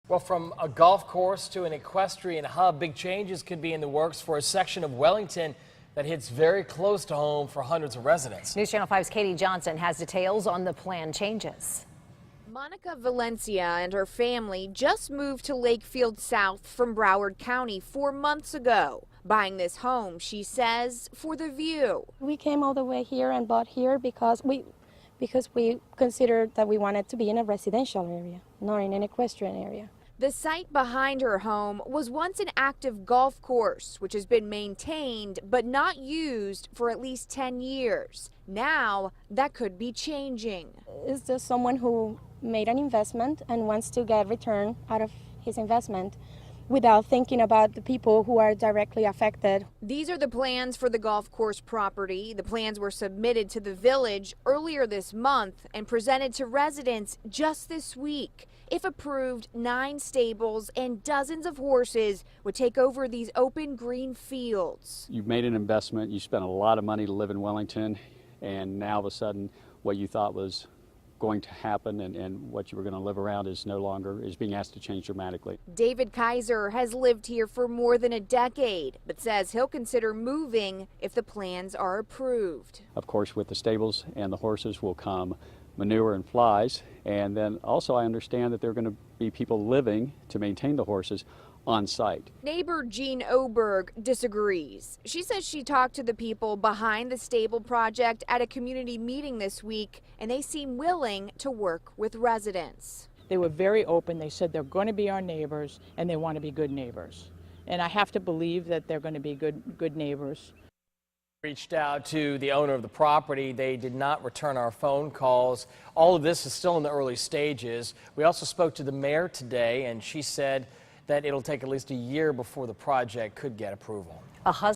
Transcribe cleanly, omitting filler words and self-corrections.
Well, from a golf course to an equestrian hub, big changes could be in the works for a section of Wellington that hits very close to home for hundreds of residents. News Channel 5's Katie Johnson has details on the planned changes. Monica Valencia and her family just moved to Lakefield South from Broward County 4 months ago. Buying this home, she says, for the view. We came all the way here and bought here because we considered that we wanted to be in a residential area, not in an equestrian area. The site behind her home was once an active golf course, which has been maintained but not used for at least 10 years. Now, that could be changing. It's just someone who made an investment and wants to get return out of his investment without thinking about the people who are directly affected. These are the plans for the golf course property. The plans were submitted to the village earlier this month and presented to residents just this week. If approved, 9 stables and dozens of horses would take over these open green fields. You've made an investment, you spent a lot of money to live in Wellington, and now all of a sudden what you thought was going to happen and what you were going to live around is being asked to change dramatically. David Kaiser has lived here for more than a decade, but says he'll consider moving if the plans are approved. Of course, with the stables and the horses will come manure and flies, and then also I understand that there are going to be people living to maintain the horses on site. Neighbor Jean Oberg disagrees. She says she talked to the people behind the stable project at a community meeting this week, and they seem willing to work with residents. They were very open. They said they're going to be our neighbors and they want to be good neighbors. And I have to believe that they're going to be good neighbors. Reached out to the owner of the property. They did not return our phone calls. All of this is still in the early stages. We also spoke to the mayor today, and she said that it'll take at least a year before the project could get approval.